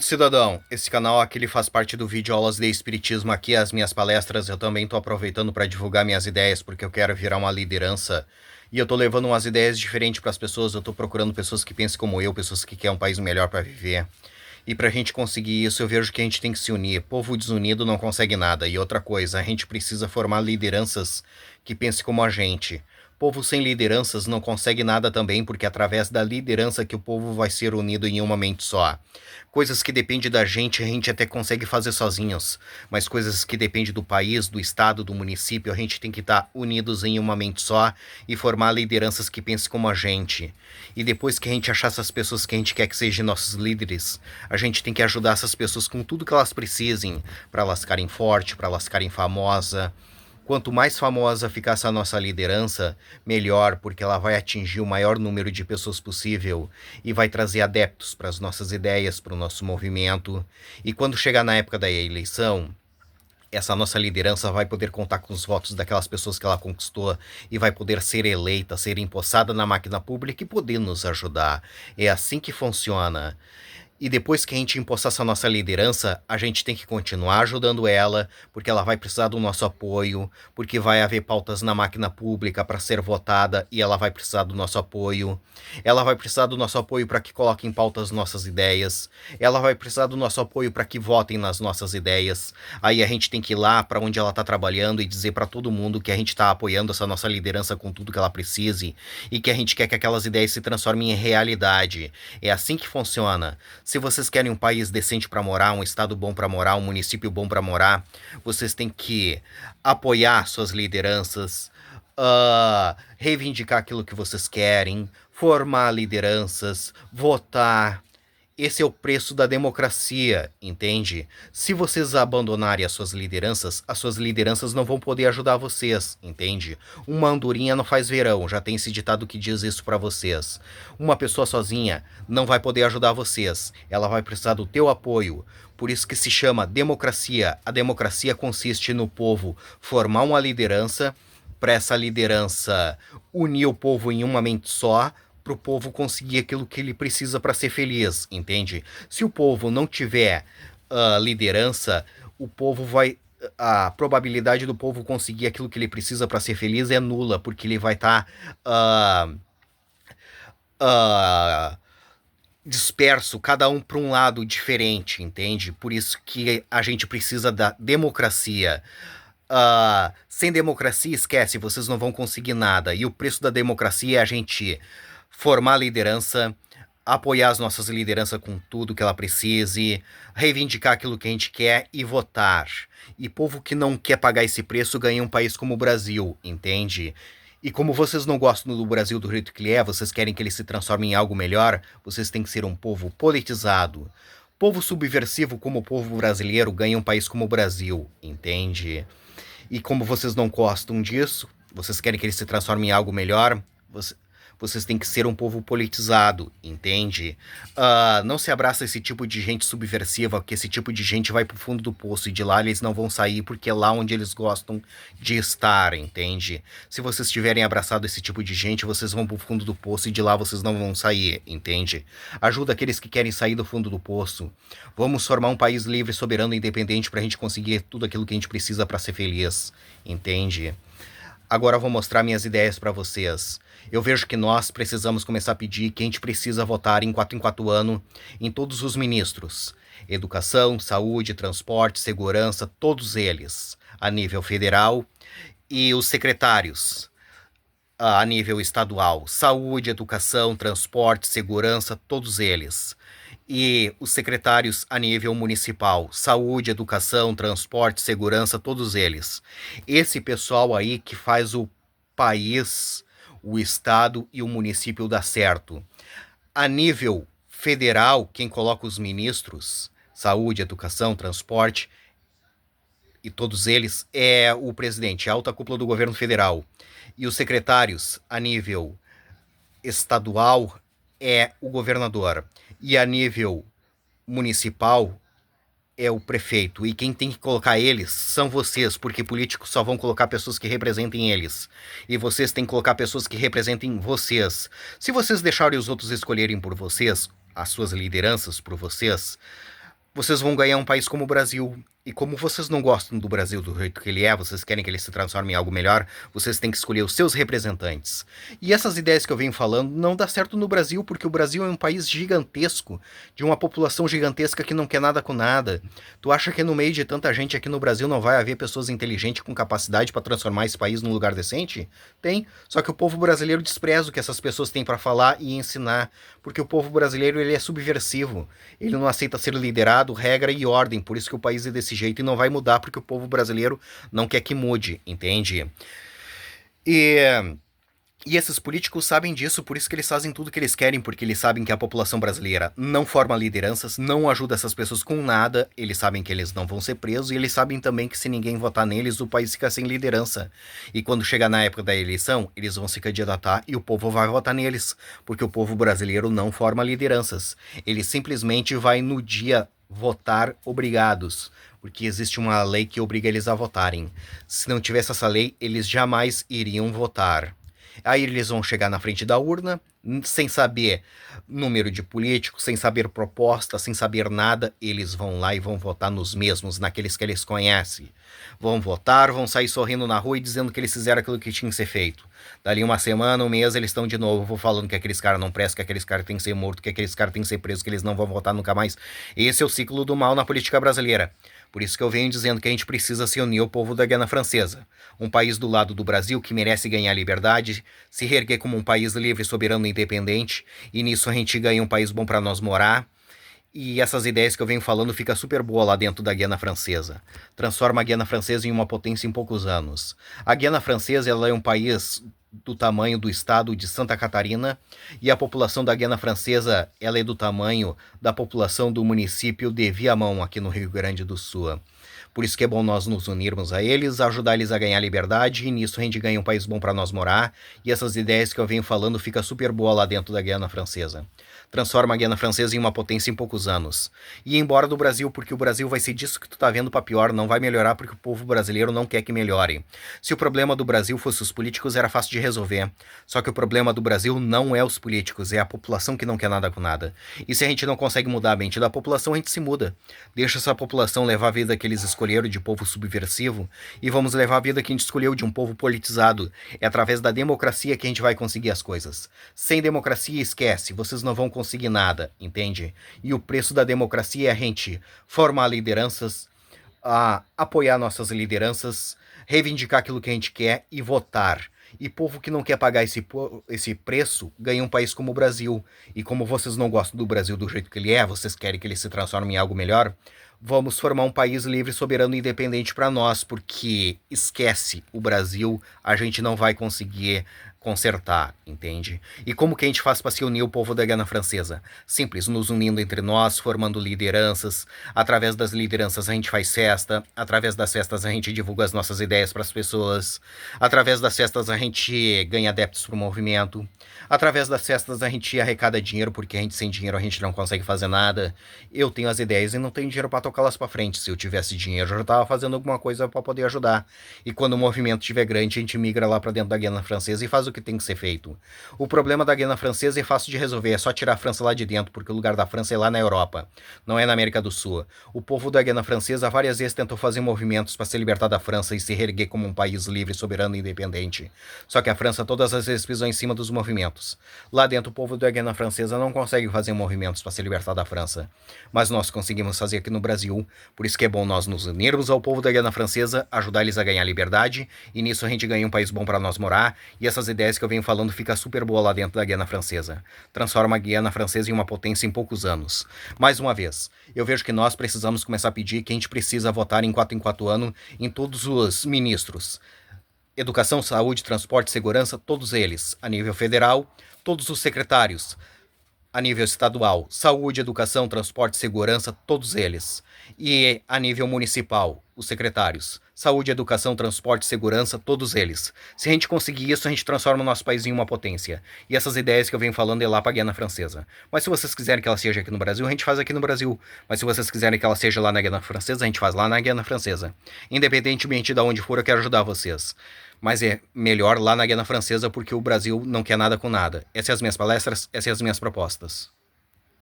Cidadão, esse canal aqui ele faz parte do vídeo Aulas de Espiritismo. Aqui as minhas palestras eu também estou aproveitando para divulgar minhas ideias, porque eu quero virar uma liderança e eu estou levando umas ideias diferentes para as pessoas. Eu estou procurando pessoas que pensem como eu, pessoas que querem um país melhor para viver. E para a gente conseguir isso, eu vejo que a gente tem que se unir. Povo desunido não consegue nada. E outra coisa, a gente precisa formar lideranças que pensem como a gente. Povo sem lideranças não consegue nada também, porque é através da liderança que o povo vai ser unido em uma mente só. Coisas que dependem da gente, a gente até consegue fazer sozinhos, mas coisas que dependem do país, do estado, do município, a gente tem que estar unidos em uma mente só e formar lideranças que pensem como a gente. E depois que a gente achar essas pessoas que a gente quer que sejam nossos líderes, a gente tem que ajudar essas pessoas com tudo que elas precisem, para elas ficarem fortes, para elas ficarem famosas. Quanto mais famosa ficar essa nossa liderança, melhor, porque ela vai atingir o maior número de pessoas possível e vai trazer adeptos para as nossas ideias, para o nosso movimento. E quando chegar na época da eleição, essa nossa liderança vai poder contar com os votos daquelas pessoas que ela conquistou e vai poder ser eleita, ser empossada na máquina pública e poder nos ajudar. É assim que funciona. E depois que a gente empossar essa nossa liderança, a gente tem que continuar ajudando ela, porque ela vai precisar do nosso apoio, porque vai haver pautas na máquina pública para ser votada e ela vai precisar do nosso apoio. Ela vai precisar do nosso apoio para que coloquem em pauta as nossas ideias. Ela vai precisar do nosso apoio para que votem nas nossas ideias. Aí a gente tem que ir lá para onde ela está trabalhando e dizer para todo mundo que a gente está apoiando essa nossa liderança com tudo que ela precise e que a gente quer que aquelas ideias se transformem em realidade. É assim que funciona. Se vocês querem um país decente para morar, um estado bom para morar, um município bom para morar, vocês têm que apoiar suas lideranças, reivindicar aquilo que vocês querem, formar lideranças, votar. Esse é o preço da democracia, entende? Se vocês abandonarem as suas lideranças não vão poder ajudar vocês, entende? Uma andorinha não faz verão, já tem esse ditado que diz isso pra vocês. Uma pessoa sozinha não vai poder ajudar vocês, ela vai precisar do teu apoio. Por isso que se chama democracia. A democracia consiste no povo formar uma liderança, para essa liderança unir o povo em uma mente só, para o povo conseguir aquilo que ele precisa para ser feliz, entende? Se o povo não tiver liderança, o povo vai. A probabilidade do povo conseguir aquilo que ele precisa para ser feliz é nula, porque ele vai estar disperso, cada um para um lado diferente, entende? Por isso que a gente precisa da democracia. Sem democracia, esquece, vocês não vão conseguir nada. E o preço da democracia é a gente formar liderança, apoiar as nossas lideranças com tudo que ela precise, reivindicar aquilo que a gente quer e votar. E povo que não quer pagar esse preço ganha um país como o Brasil, entende? E como vocês não gostam do Brasil do jeito que ele é, vocês querem que ele se transforme em algo melhor, vocês têm que ser um povo politizado. Povo subversivo como o povo brasileiro ganha um país como o Brasil, entende? E como vocês não gostam disso, vocês querem que ele se transforme em algo melhor, vocês têm que ser um povo politizado, entende? Não se abraça esse tipo de gente subversiva, porque esse tipo de gente vai pro fundo do poço e de lá eles não vão sair porque é lá onde eles gostam de estar, entende? Se vocês tiverem abraçado esse tipo de gente, vocês vão pro fundo do poço e de lá vocês não vão sair, entende? Ajuda aqueles que querem sair do fundo do poço. Vamos formar um país livre, soberano e independente pra gente conseguir tudo aquilo que a gente precisa pra ser feliz, entende? Agora eu vou mostrar minhas ideias para vocês. Eu vejo que nós precisamos começar a pedir que a gente precisa votar em 4 anos em todos os ministros. Educação, saúde, transporte, segurança, todos eles, a nível federal. E os secretários, a nível estadual. Saúde, educação, transporte, segurança, todos eles. E os secretários a nível municipal, saúde, educação, transporte, segurança, todos eles. Esse pessoal aí que faz o país, o estado e o município dar certo. A nível federal, quem coloca os ministros, saúde, educação, transporte, e todos eles, é o presidente, a alta cúpula do governo federal. E os secretários a nível estadual é o governador. E a nível municipal é o prefeito. E quem tem que colocar eles são vocês, porque políticos só vão colocar pessoas que representem eles. E vocês têm que colocar pessoas que representem vocês. Se vocês deixarem os outros escolherem por vocês, as suas lideranças por vocês, vocês vão ganhar um país como o Brasil. E como vocês não gostam do Brasil do jeito que ele é, vocês querem que ele se transforme em algo melhor, vocês têm que escolher os seus representantes. E essas ideias que eu venho falando não dá certo no Brasil, porque o Brasil é um país gigantesco, de uma população gigantesca que não quer nada com nada. Tu acha que no meio de tanta gente aqui no Brasil não vai haver pessoas inteligentes com capacidade para transformar esse país num lugar decente? Tem, só que o povo brasileiro despreza o que essas pessoas têm para falar e ensinar, porque o povo brasileiro ele é subversivo. Ele não aceita ser liderado, regra e ordem, por isso que o país é desse jeito e não vai mudar porque o povo brasileiro não quer que mude, entende? E, e esses políticos sabem disso, por isso que eles fazem tudo que eles querem, porque eles sabem que a população brasileira não forma lideranças, não ajuda essas pessoas com nada, eles sabem que eles não vão ser presos e eles sabem também que se ninguém votar neles, o país fica sem liderança. E quando chegar na época da eleição, eles vão se candidatar e o povo vai votar neles, porque o povo brasileiro não forma lideranças. Ele simplesmente vai no dia votar obrigados, porque existe uma lei que obriga eles a votarem. Se não tivesse essa lei, eles jamais iriam votar. Aí eles vão chegar na frente da urna, sem saber número de políticos, sem saber proposta, sem saber nada, eles vão lá e vão votar nos mesmos, naqueles que eles conhecem. Vão votar, vão sair sorrindo na rua e dizendo que eles fizeram aquilo que tinha que ser feito. Dali uma semana, um mês, eles estão de novo falando que aqueles caras não prestam, que aqueles caras têm que ser mortos, que aqueles caras têm que ser presos, que eles não vão votar nunca mais. Esse é o ciclo do mal na política brasileira. Por isso que eu venho dizendo que a gente precisa se unir ao povo da Guiana Francesa. Um país do lado do Brasil que merece ganhar liberdade, se reerguer como um país livre, soberano e independente, e nisso a gente ganha um país bom para nós morar. E essas ideias que eu venho falando fica super boa lá dentro da Guiana Francesa. Transforma a Guiana Francesa em uma potência em poucos anos. A Guiana Francesa ela é um país do tamanho do estado de Santa Catarina e a população da Guiana Francesa ela é do tamanho da população do município de Viamão, aqui no Rio Grande do Sul. Por isso que é bom nós nos unirmos a eles, ajudar eles a ganhar liberdade, e nisso a gente ganha um país bom para nós morar, e essas ideias que eu venho falando fica super boa lá dentro da Guiana Francesa. Transforma a Guiana Francesa em uma potência em poucos anos. E ir embora do Brasil, porque o Brasil vai ser disso que tu tá vendo pra pior, não vai melhorar porque o povo brasileiro não quer que melhore. Se o problema do Brasil fosse os políticos, era fácil de resolver. Só que o problema do Brasil não é os políticos, é a população que não quer nada com nada. E se a gente não consegue mudar a mente da população, a gente se muda. Deixa essa população levar a vida que eles escolheram de povo subversivo e vamos levar a vida que a gente escolheu de um povo politizado. É através da democracia que a gente vai conseguir as coisas. Sem democracia, esquece, vocês não vão conseguir nada, entende? E o preço da democracia é a gente formar lideranças, apoiar nossas lideranças, reivindicar aquilo que a gente quer e votar. E povo que não quer pagar esse preço ganha um país como o Brasil. E como vocês não gostam do Brasil do jeito que ele é, vocês querem que ele se transforme em algo melhor, vamos formar um país livre, soberano e independente para nós, porque esquece o Brasil, a gente não vai conseguir consertar, entende? E como que a gente faz para se unir o povo da Guiana Francesa? Simples, nos unindo entre nós, formando lideranças. Através das lideranças a gente faz festa, através das festas a gente divulga as nossas ideias para as pessoas, através das festas a gente ganha adeptos para o movimento, através das festas a gente arrecada dinheiro, porque a gente sem dinheiro a gente não consegue fazer nada. Eu tenho as ideias e não tenho dinheiro para tocá-las para frente. Se eu tivesse dinheiro, eu já estava fazendo alguma coisa para poder ajudar. E quando o movimento estiver grande, a gente migra lá para dentro da Guiana Francesa e faz o que tem que ser feito. O problema da Guiana Francesa é fácil de resolver, é só tirar a França lá de dentro, porque o lugar da França é lá na Europa, não é na América do Sul. O povo da Guiana Francesa várias vezes tentou fazer movimentos para se libertar da França e se reerguer como um país livre, soberano e independente. Só que a França todas as vezes pisou em cima dos movimentos. Lá dentro o povo da Guiana Francesa não consegue fazer movimentos para se libertar da França. Mas nós conseguimos fazer aqui no Brasil, por isso que é bom nós nos unirmos ao povo da Guiana Francesa, ajudar eles a ganhar liberdade, e nisso a gente ganha um país bom para nós morar, e essas ideias que eu venho falando fica super boa lá dentro da Guiana Francesa. Transforma a Guiana Francesa em uma potência em poucos anos. Mais uma vez, eu vejo que nós precisamos começar a pedir que a gente precisa votar em 4 anos em todos os ministros. Educação, saúde, transporte, segurança, todos eles. A nível federal, todos os secretários. A nível estadual, saúde, educação, transporte, segurança, todos eles. E a nível municipal, os secretários, saúde, educação, transporte, segurança, todos eles. Se a gente conseguir isso, a gente transforma o nosso país em uma potência. E essas ideias que eu venho falando é lá para a Guiana Francesa. Mas se vocês quiserem que ela seja aqui no Brasil, a gente faz aqui no Brasil. Mas se vocês quiserem que ela seja lá na Guiana Francesa, a gente faz lá na Guiana Francesa. Independentemente de onde for, eu quero ajudar vocês. Mas é melhor lá na Guiana Francesa porque o Brasil não quer nada com nada. Essas são as minhas palestras, essas são as minhas propostas.